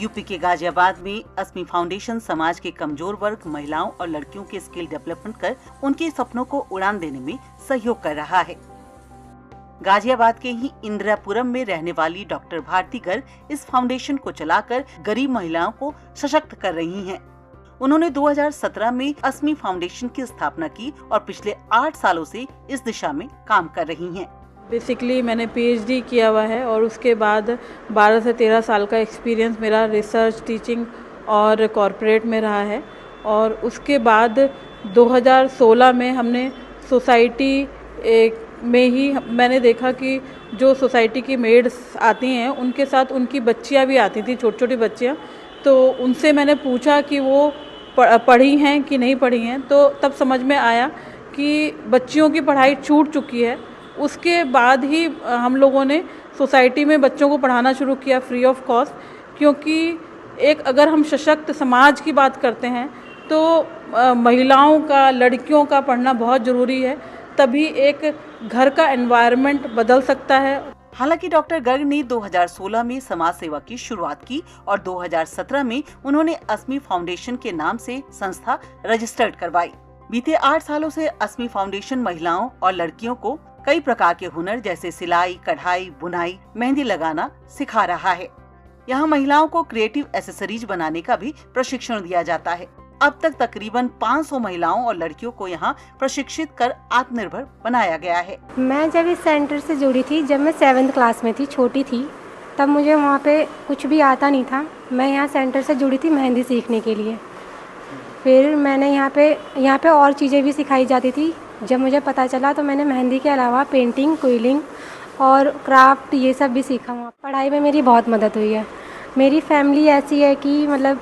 UP के गाजियाबाद में अस्मी foundation समाज के कमजोर वर्ग, महिलाओं और लड़कियों के स्किल डेवलपमेंट कर उनके सपनों को उड़ान देने में सहयोग कर रहा है। गाजियाबाद के ही इंदिरापुरम में रहने वाली डॉक्टर भारती गर्ग इस फाउंडेशन को चलाकर गरीब महिलाओं को सशक्त कर रही हैं। उन्होंने 2017 में अस्मी फाउंडेशन की स्थापना की और पिछले 8 सालों से इस दिशा में काम कर रही हैं। बेसिकली मैंने पीएचडी किया हुआ है और उसके बाद 12 से 13 साल का एक्सपीरियंस मेरा रिसर्च, टीचिंग और कॉरपोरेट में रहा है। और उसके बाद 2016 में हमने सोसाइटी में ही मैंने देखा कि जो सोसाइटी की मेड्स आती हैं उनके साथ उनकी बच्चियां भी आती थी, छोटी छोटी बच्चियां। तो उनसे मैंने पूछा कि वो पढ़ी हैं कि नहीं पढ़ी हैं, तो तब समझ में आया कि बच्चियों की पढ़ाई छूट चुकी है। उसके बाद ही हम लोगों ने सोसाइटी में बच्चों को पढ़ाना शुरू किया फ्री ऑफ कॉस्ट, क्योंकि अगर हम सशक्त समाज की बात करते हैं तो महिलाओं का, लड़कियों का पढ़ना बहुत ज़रूरी है, तभी एक घर का एनवायरनमेंट बदल सकता है। हालांकि डॉक्टर गर्ग ने 2016 में समाज सेवा की शुरुआत की और 2017 में उन्होंने अस्मी फाउंडेशन के नाम से संस्था रजिस्टर्ड करवाई। बीते 8 सालों से अस्मी फाउंडेशन महिलाओं और लड़कियों को कई प्रकार के हुनर जैसे सिलाई, कढ़ाई, बुनाई, मेहंदी लगाना सिखा रहा है। यहाँ महिलाओं को क्रिएटिव एसेसरीज बनाने का भी प्रशिक्षण दिया जाता है। अब तक तकरीबन 500 महिलाओं और लड़कियों को यहाँ प्रशिक्षित कर आत्मनिर्भर बनाया गया है। मैं जब इस सेंटर से जुड़ी थी, जब मैं 7th क्लास में थी, छोटी थी, तब मुझे वहाँ पे कुछ भी आता नहीं था। मैं यहाँ सेंटर से जुड़ी थी मेहंदी सीखने के लिए। फिर मैंने यहाँ पे और चीज़ें भी सिखाई जाती थी। जब मुझे पता चला तो मैंने मेहंदी के अलावा पेंटिंग, क्विलिंग और क्राफ्ट ये सब भी सीखा। वहाँ पढ़ाई में मेरी बहुत मदद हुई है। मेरी फैमिली ऐसी है कि मतलब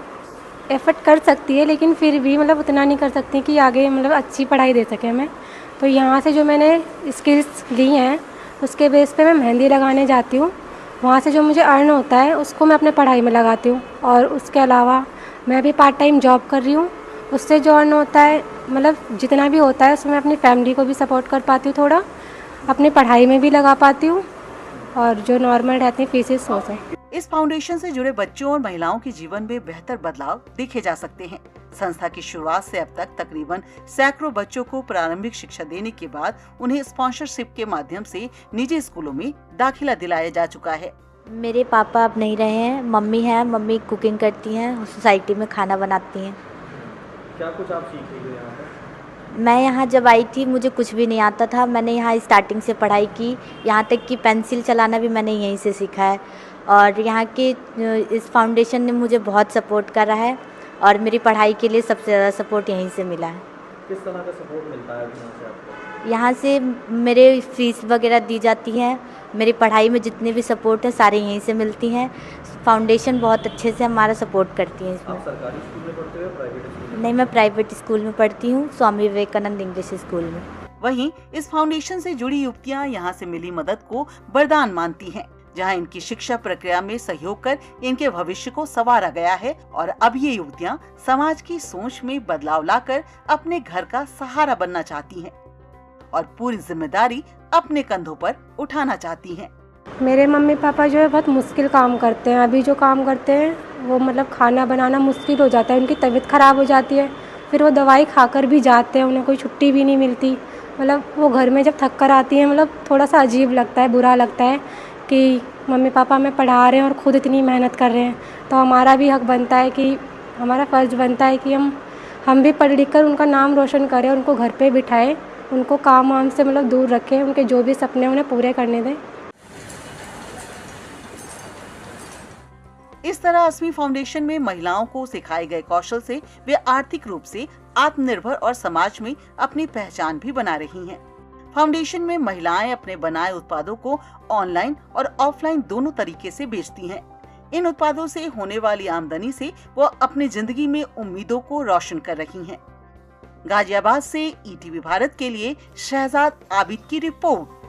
एफर्ट कर सकती है, लेकिन फिर भी मतलब उतना नहीं कर सकती कि आगे मतलब अच्छी पढ़ाई दे सके मैं। तो यहाँ से जो मैंने स्किल्स ली हैं उसके बेस पे मैं मेहंदी लगाने जाती हूँ। वहाँ से जो मुझे अर्न होता है उसको मैं अपने पढ़ाई में लगाती हूँ। और उसके अलावा मैं भी पार्ट टाइम जॉब कर रही हूँ। उससे जो अर्न होता है, मतलब जितना भी होता है उसमें अपनी फैमिली को भी सपोर्ट कर पाती हूँ, थोड़ा अपनी पढ़ाई में भी लगा पाती हूँ और जो नॉर्मल रहती हैं फीसेस हो जाए। इस फाउंडेशन से जुड़े बच्चों और महिलाओं के जीवन में बेहतर बदलाव देखे जा सकते हैं। संस्था की शुरुआत से अब तक तकरीबन सैकड़ों बच्चों को प्रारंभिक शिक्षा देने के बाद उन्हें स्पॉन्सरशिप के माध्यम से निजी स्कूलों में दाखिला दिलाया जा चुका है। मेरे पापा अब नहीं रहे हैं, मम्मी है। मम्मी कुकिंग करती हैं, सोसाइटी में खाना बनाती हैं। क्या कुछ आप सीख रही हो यहाँ पर? मैं यहाँ जब आई थी मुझे कुछ भी नहीं आता था। मैंने यहाँ स्टार्टिंग से पढ़ाई की, यहाँ तक कि पेंसिल चलाना भी मैंने यहीं से सीखा है। और यहाँ के इस फाउंडेशन ने मुझे बहुत सपोर्ट करा है और मेरी पढ़ाई के लिए सबसे ज़्यादा सपोर्ट यहीं से मिला है। किस तरह का सपोर्ट मिलता है यहाँ से आपको? यहाँ से मेरे फीस वगैरह दी जाती है, मेरी पढ़ाई में जितने भी सपोर्ट है सारे यहीं से मिलती हैं। फाउंडेशन बहुत अच्छे से हमारा सपोर्ट करती है इसमें। आप सरकारी स्कूल में पढ़ते हो या प्राइवेट स्कूल में? नहीं, मैं प्राइवेट स्कूल में पढ़ती हूँ, स्वामी विवेकानंद इंग्लिश स्कूल में। वहीं इस फाउंडेशन से जुड़ी युवतियाँ यहाँ से मिली मदद को वरदान मानती हैं, जहाँ इनकी शिक्षा प्रक्रिया में सहयोग कर इनके भविष्य को संवारा गया है और अब ये युवतियाँ समाज की सोच में बदलाव लाकर अपने घर का सहारा बनना चाहती हैं और पूरी जिम्मेदारी अपने कंधों पर उठाना चाहती हैं। मेरे मम्मी पापा जो है बहुत मुश्किल काम करते हैं। अभी जो काम करते हैं वो मतलब खाना बनाना मुश्किल हो जाता है, उनकी तबीयत ख़राब हो जाती है, फिर वो दवाई खाकर भी जाते हैं, उन्हें कोई छुट्टी भी नहीं मिलती। मतलब वो घर में जब थक कर आती हैं, मतलब थोड़ा सा अजीब लगता है, बुरा लगता है कि मम्मी पापा हमें पढ़ा रहे हैं और ख़ुद इतनी मेहनत कर रहे हैं। तो हमारा भी हक बनता है कि हमारा फ़र्ज़ बनता है कि हम भी पढ़ लिख कर उनका नाम रोशन करें, उनको घर पे बिठाएं, उनको काम वाम से मतलब दूर रखें, उनके जो भी सपने उन्हें पूरे करने दें। इस तरह अस्मी फाउंडेशन में महिलाओं को सिखाए गए कौशल से वे आर्थिक रूप से आत्मनिर्भर और समाज में अपनी पहचान भी बना रही हैं। फाउंडेशन में महिलाएं अपने बनाए उत्पादों को ऑनलाइन और ऑफलाइन दोनों तरीके से बेचती हैं। इन उत्पादों से होने वाली आमदनी से वो अपनी जिंदगी में उम्मीदों को रोशन कर रही हैं। गाजियाबाद से ईटीवी भारत के लिए शहजाद आबिद की रिपोर्ट।